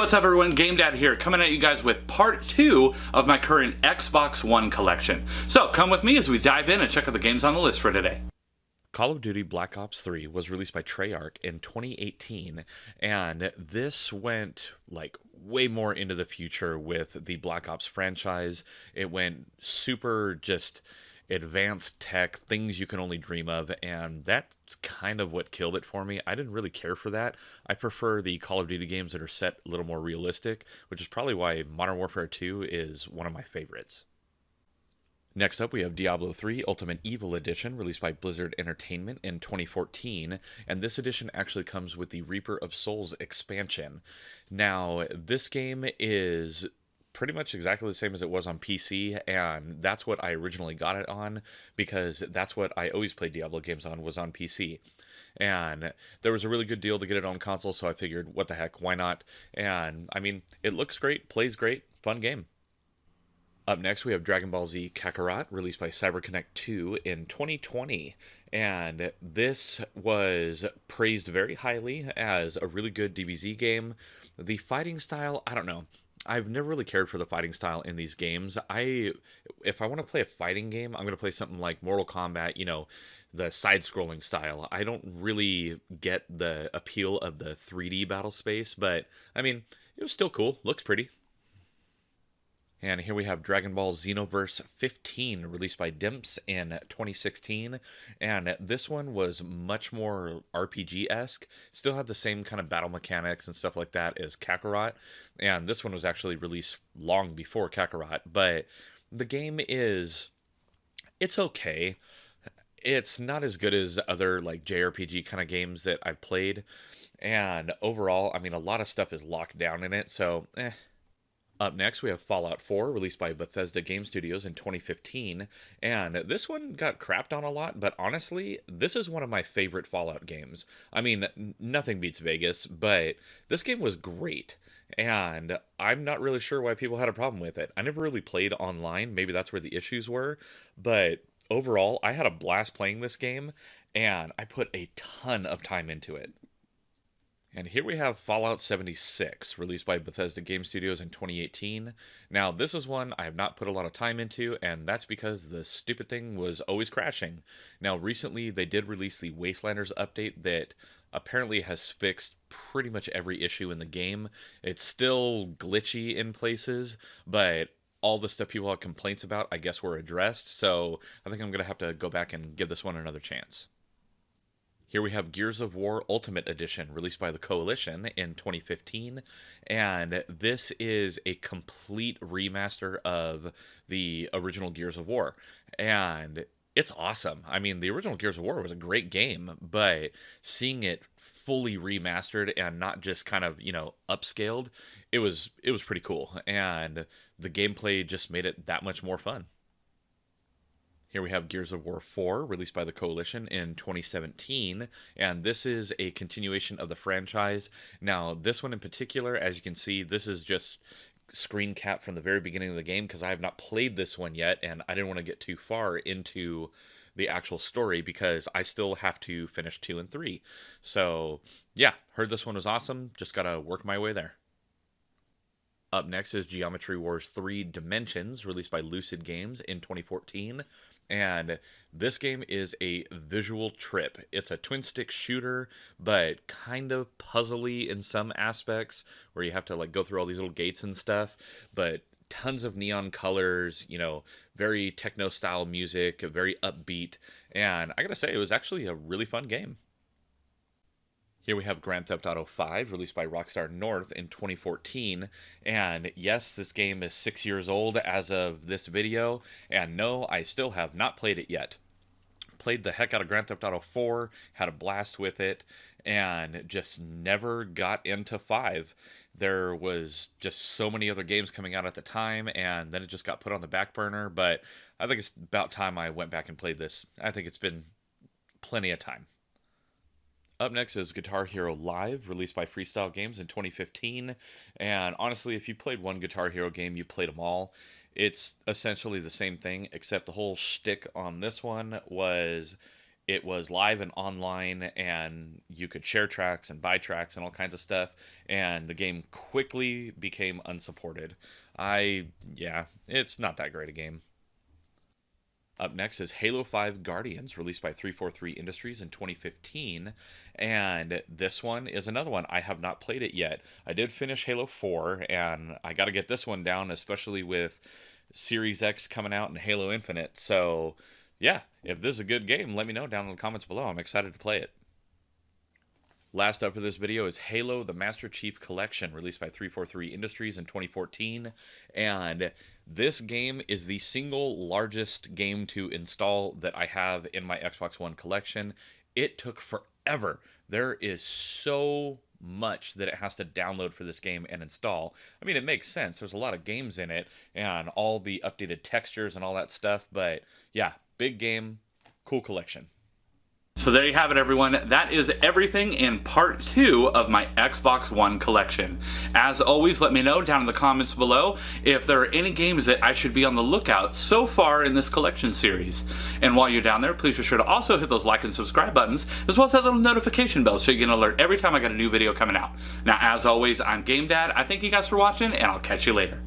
what's up everyone? GameDad here, coming at you guys with part 2 of my current Xbox One collection. So come with me as we dive in and check out the games on the list for today. Call of Duty Black Ops 3 was released by Treyarch in 2018, and this went like way more into the future with the Black Ops franchise. It went super just advanced tech, things you can only dream of, and that's kind of what killed it for me. I didn't really care for that. I prefer the Call of Duty games that are set a little more realistic, which is probably why Modern Warfare 2 is one of my favorites. Next up, we have Diablo III Ultimate Evil Edition, released by Blizzard Entertainment in 2014, and this edition actually comes with the Reaper of Souls expansion. Now, this game is pretty much exactly the same as it was on PC, and that's what I originally got it on, because that's what I always played Diablo games on, was on PC. And there was a really good deal to get it on console, so I figured, what the heck, why not? And, I mean, it looks great, plays great, fun game. Up next, we have Dragon Ball Z Kakarot, released by CyberConnect 2 in 2020. And this was praised very highly as a really good DBZ game. The fighting style, I don't know. I've never really cared for the fighting style in these games. If I want to play a fighting game, I'm going to play something like Mortal Kombat, the side-scrolling style. I don't really get the appeal of the 3D battle space, but, I mean, it was still cool. Looks pretty. And here we have Dragon Ball Xenoverse 15, released by Dimps in 2016. And this one was much more RPG-esque. Still had the same kind of battle mechanics and stuff like that as Kakarot. And this one was actually released long before Kakarot. But the game it's okay. It's not as good as other like JRPG kind of games that I've played. And overall, I mean, a lot of stuff is locked down in it, so Up next, we have Fallout 4, released by Bethesda Game Studios in 2015, and this one got crapped on a lot, but honestly, this is one of my favorite Fallout games. I mean, nothing beats Vegas, but this game was great, and I'm not really sure why people had a problem with it. I never really played online, maybe that's where the issues were, but overall, I had a blast playing this game, and I put a ton of time into it. And here we have Fallout 76, released by Bethesda Game Studios in 2018. Now, this is one I have not put a lot of time into, and that's because the stupid thing was always crashing. Now, recently, they did release the Wastelanders update that apparently has fixed pretty much every issue in the game. It's still glitchy in places, but all the stuff people have complaints about, I guess, were addressed. So I think I'm going to have to go back and give this one another chance. Here we have Gears of War Ultimate Edition, released by the Coalition in 2015, and this is a complete remaster of the original Gears of War, and it's awesome. I mean, the original Gears of War was a great game, but seeing it fully remastered and not just kind of, upscaled, it was pretty cool, and the gameplay just made it that much more fun. Here we have Gears of War 4, released by the Coalition in 2017, and this is a continuation of the franchise. Now, this one in particular, as you can see, this is just screen cap from the very beginning of the game, because I have not played this one yet, and I didn't want to get too far into the actual story, because I still have to finish 2 and 3. So, yeah, heard this one was awesome, just gotta work my way there. Up next is Geometry Wars 3 Dimensions, released by Lucid Games in 2014. And this game is a visual trip. It's a twin-stick shooter, but kind of puzzly in some aspects, where you have to go through all these little gates and stuff. But tons of neon colors, very techno-style music, very upbeat. And I gotta say, it was actually a really fun game. Here we have Grand Theft Auto 5, released by Rockstar North in 2014, and yes, this game is 6 years old as of this video, and no, I still have not played it yet. Played the heck out of Grand Theft Auto 4, had a blast with it, and just never got into 5. There was just so many other games coming out at the time, and then it just got put on the back burner, but I think it's about time I went back and played this. I think it's been plenty of time. Up next is Guitar Hero Live, released by Freestyle Games in 2015, and honestly, if you played one Guitar Hero game, you played them all. It's essentially the same thing, except the whole shtick on this one was it was live and online, and you could share tracks and buy tracks and all kinds of stuff, and the game quickly became unsupported. Yeah, it's not that great a game. Up next is Halo 5 Guardians, released by 343 Industries in 2015, and this one is another one. I have not played it yet. I did finish Halo 4, and I got to get this one down, especially with Series X coming out and Halo Infinite. So, yeah, if this is a good game, let me know down in the comments below. I'm excited to play it. Last up for this video is Halo the Master Chief Collection, released by 343 Industries in 2014, and this game is the single largest game to install that I have in my Xbox One collection. It took forever. There is so much that it has to download for this game and install. I mean, it makes sense. There's a lot of games in it and all the updated textures and all that stuff, but yeah, big game, cool collection. So there you have it, everyone. That is everything in part 2 of my Xbox One collection. As always, let me know down in the comments below if there are any games that I should be on the lookout so far in this collection series. And while you're down there, please be sure to also hit those like and subscribe buttons, as well as that little notification bell so you get an alert every time I got a new video coming out. Now, as always, I'm GameDad. I thank you guys for watching, and I'll catch you later.